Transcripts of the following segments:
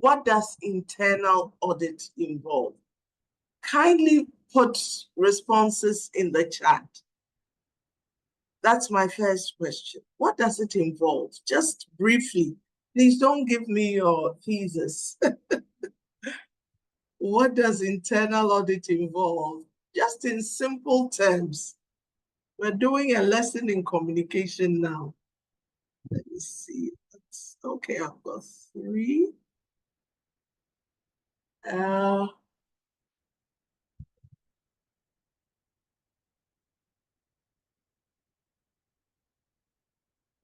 What does internal audit involve? Kindly put responses in the chat. That's my first question. What does it involve? Just briefly. Please don't give me your thesis. What does internal audit involve? Just in simple terms. We're doing a lesson in communication now. Let me see. Okay, I've got 3.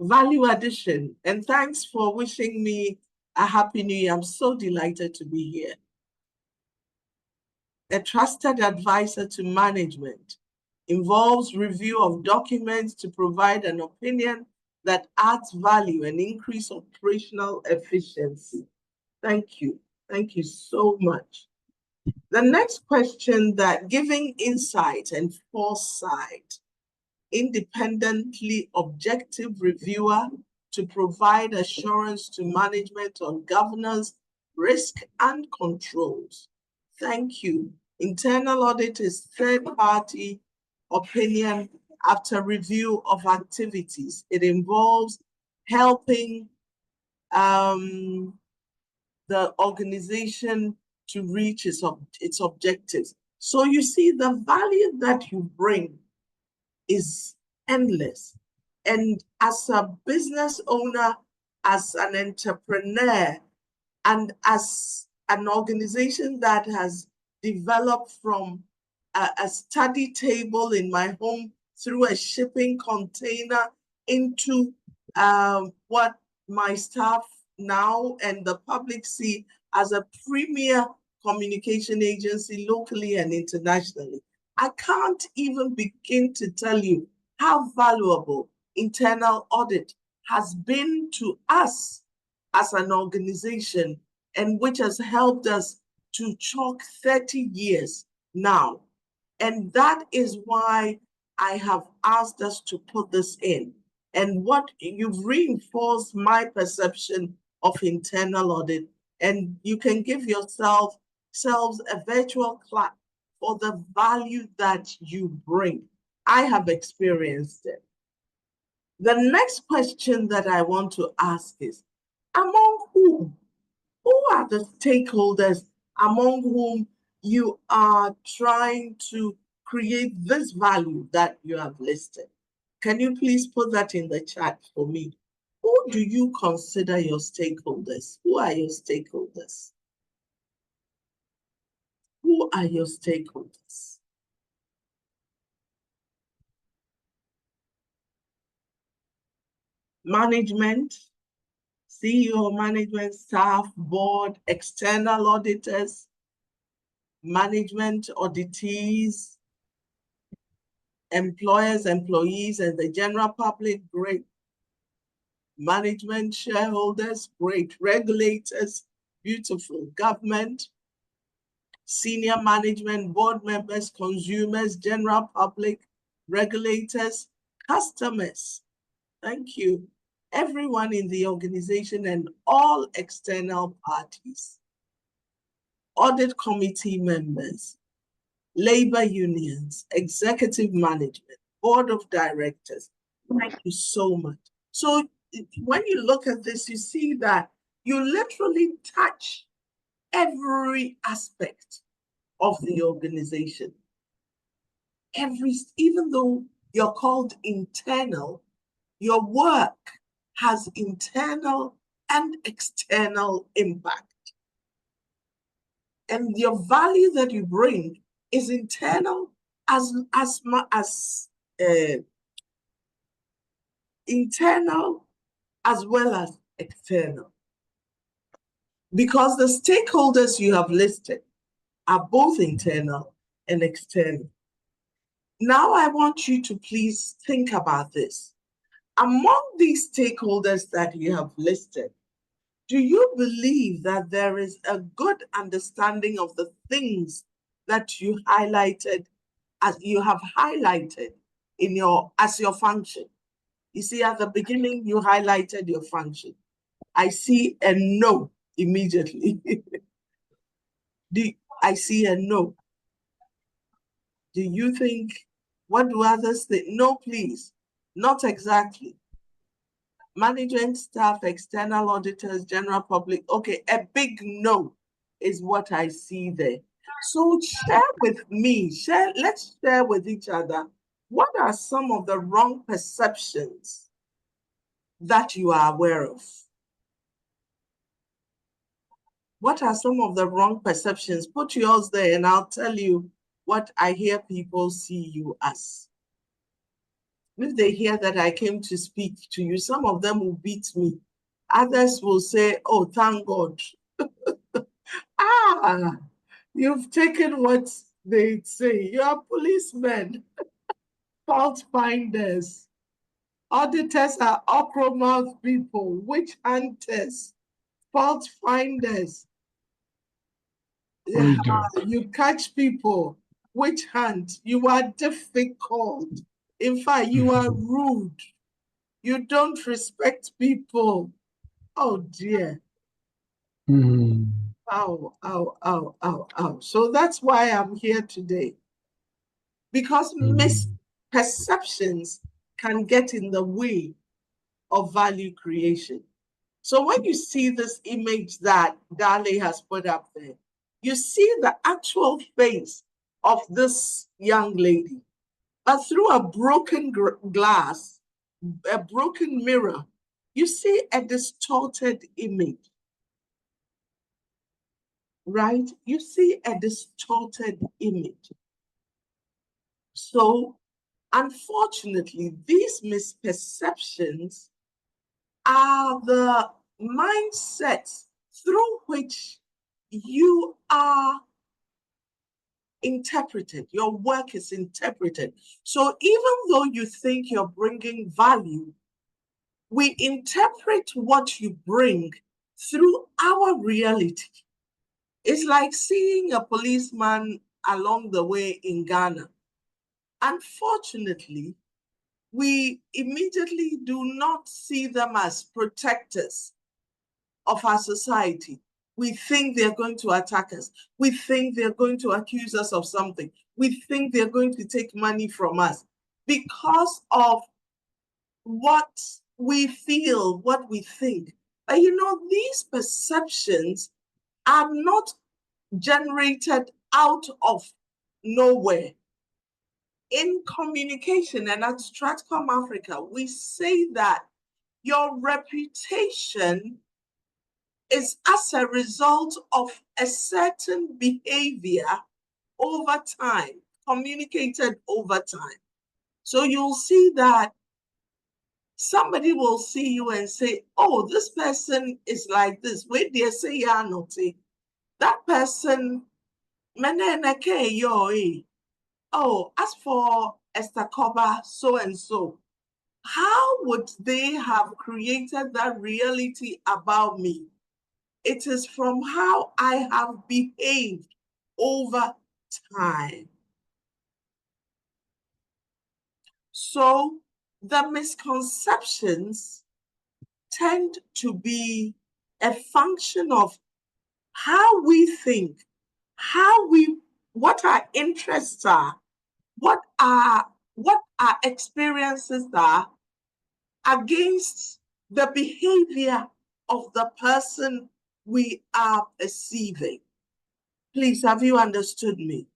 Value addition. And thanks for wishing me a happy new year. I'm so delighted to be here. A trusted advisor to management involves review of documents to provide an opinion that adds value and increase operational efficiency. Thank you. Thank you so much. The next question, that giving insight and foresight, independently objective reviewer to provide assurance to management on governance, risk, and controls. Thank you. Internal audit is third-party opinion after review of activities. It involves helping the organization to reach its objectives. So you see, the value that you bring is endless. And as a business owner, as an entrepreneur, and as an organization that has developed from a study table in my home through a shipping container into what my staff now and the public see as a premier communication agency locally and internationally. I can't even begin to tell you how valuable internal audit has been to us as an organization, and which has helped us to chalk 30 years now. And that is why I have asked us to put this in. And what you've reinforced my perception of internal audit, and you can give yourselves a virtual clap for the value that you bring. I have experienced it. The next question that I want to ask is, among whom? Who are the stakeholders among whom you are trying to create this value that you have listed? Can you please put that in the chat for me? Who do you consider your stakeholders? Who are your stakeholders? Who are your stakeholders? Management, CEO, management, staff, board, external auditors, management auditees, employers, employees, and the general public, great. Management, shareholders, great. Regulators, beautiful. Government, senior management, board members, consumers, general public, regulators, customers. Thank you. Everyone in the organization and all external parties. Audit committee members, labor unions, executive management, board of directors. Thank you so much. So when you look at this, you see that you literally touch every aspect of the organization. Even though you're called internal, your work has internal and external impact. And your value that you bring is internal internal as well as external. Because the stakeholders you have listed are both internal and external. Now I want you to please think about this. Among these stakeholders that you have listed, do you believe that there is a good understanding of the things that you highlighted, as you have highlighted as your function? You see, at the beginning, you highlighted your function. I see a no immediately. I see a no. Do you think, what do others think? No, please, not exactly. Management staff, external auditors, general public. Okay, a big no is what I see there. So share with me, let's share with each other, what are some of the wrong perceptions that you are aware of? What are some of the wrong perceptions? Put yours there and I'll tell you what I hear people see you as. If they hear that I came to speak to you, some of them will beat me. Others will say, oh, thank God. You've taken what they say. You are policemen, fault finders. Auditors are okra-mouth people, witch hunters, fault finders. You catch people, witch hunt. You are difficult. In fact, you are rude. You don't respect people. Oh dear. Ow, ow, ow, ow, ow. So that's why I'm here today. Because misperceptions can get in the way of value creation. So when you see this image that Dale has put up there, you see the actual face of this young lady, but through a broken glass, a broken mirror, you see a distorted image, right? You see a distorted image. So, unfortunately, these misperceptions are the mindsets through which you are interpreted, your work is interpreted. So even though you think you're bringing value, we interpret what you bring through our reality. It's like seeing a policeman along the way in Ghana. Unfortunately, we immediately do not see them as protectors of our society. We think they're going to attack us. We think they're going to accuse us of something. We think they're going to take money from us because of what we feel, what we think. But you know, these perceptions are not generated out of nowhere. In communication and at Stratcom Africa, we say that your reputation is as a result of a certain behavior over time, communicated over time. So you'll see that somebody will see you and say, oh, this person is like this. Wait, they say, yeah, no, that person, oh, as for Esther Cobbah, so and so, how would they have created that reality about me? It is from how I have behaved over time. So the misconceptions tend to be a function of how we think, what our interests are, what our experiences are against the behavior of the person we are perceiving. Please, have you understood me?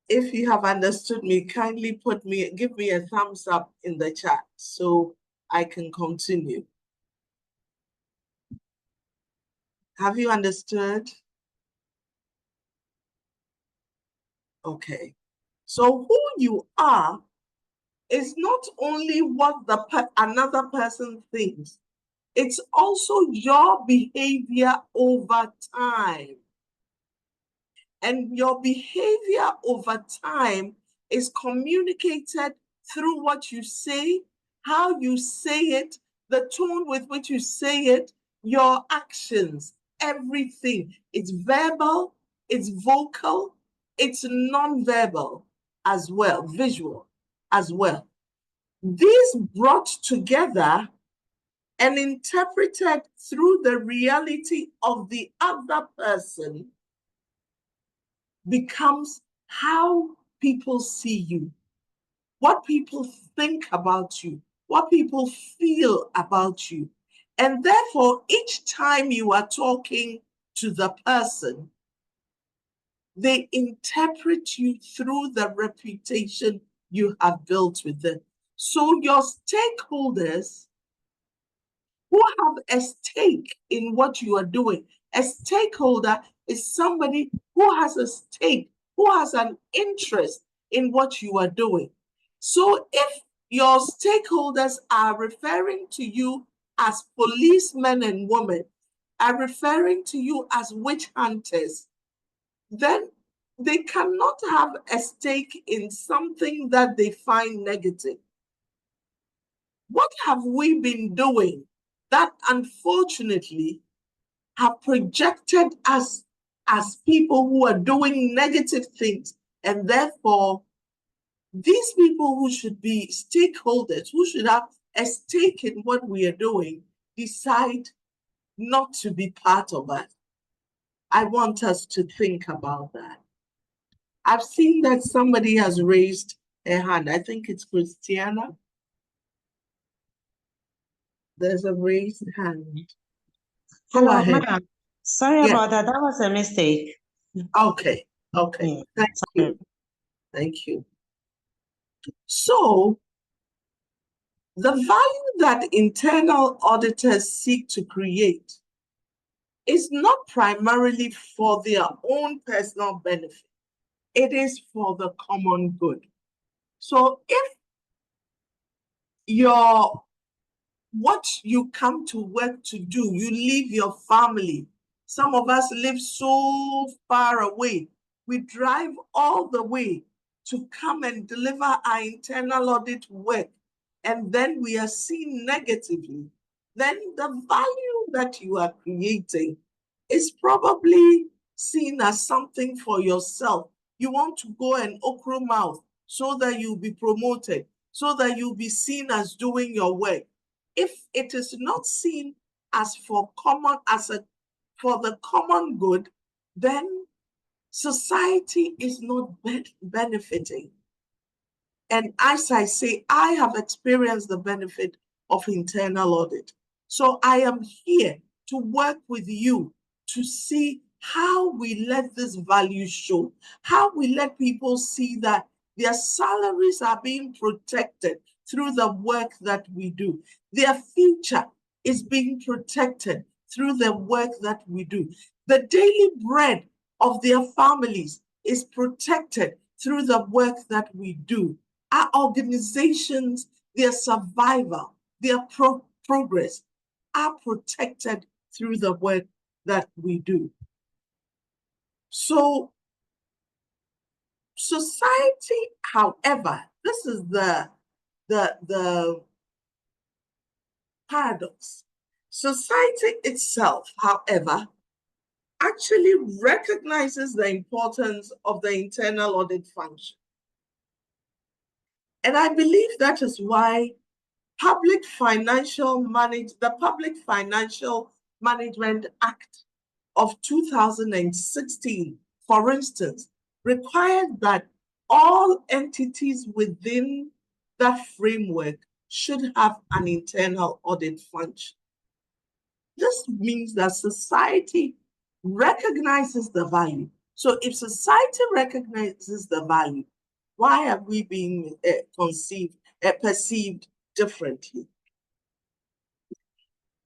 If you have understood me, kindly give me a thumbs up in the chat so I can continue. Have you understood? Okay. So who you are is not only what another person thinks, it's also your behavior over time. And your behavior over time is communicated through what you say, how you say it, the tone with which you say it, your actions, everything. It's verbal, it's vocal, it's non-verbal as well, visual as well. These brought together and interpreted through the reality of the other person becomes how people see you, what people think about you, what people feel about you. And therefore, each time you are talking to the person, they interpret you through the reputation you have built with them. So your stakeholders who have a stake in what you are doing, a stakeholder is somebody who has a stake, who has an interest in what you are doing. So if your stakeholders are referring to you as policemen and women, are referring to you as witch hunters, then they cannot have a stake in something that they find negative. What have we been doing that unfortunately have projected us as people who are doing negative things? And therefore, these people who should be stakeholders, who should have a stake in what we are doing, decide not to be part of it. I want us to think about that. I've seen that somebody has raised a hand. I think it's Christiana. There's a raised hand. Go ahead. Madam. Sorry about that. That was a mistake. Okay. Yeah. Thank you. Thank you. So, the value that internal auditors seek to create is not primarily for their own personal benefit. It is for the common good. So, if what you come to work to do, you leave your family. Some of us live so far away. We drive all the way to come and deliver our internal audit work, and then we are seen negatively. Then the value that you are creating is probably seen as something for yourself. You want to go and open mouth so that you'll be promoted, so that you'll be seen as doing your work. If it is not seen as for the common good, then society is not benefiting. And as I say, I have experienced the benefit of internal audit. So I am here to work with you to see how we let this value show, how we let people see that their salaries are being protected through the work that we do. Their future is being protected through the work that we do. The daily bread of their families is protected through the work that we do. Our organizations, their survival, their progress are protected through the work that we do. So society, however, this is the paradox. Society itself, however, actually recognizes the importance of the internal audit function. And I believe that is why the Public Financial Management Act of 2016, for instance, required that all entities within that framework should have an internal audit function. This means that society recognizes the value. So if society recognizes the value, why have we been perceived differently?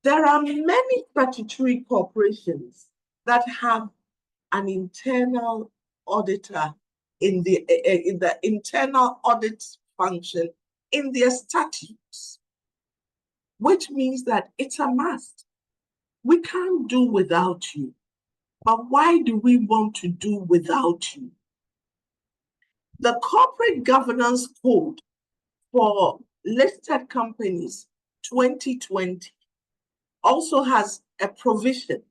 There are many statutory corporations that have an internal auditor in the internal audit function in their statutes, which means that it's a must. We can't do without you. But why do we want to do without you? The Corporate Governance Code for Listed Companies 2020 also has a provision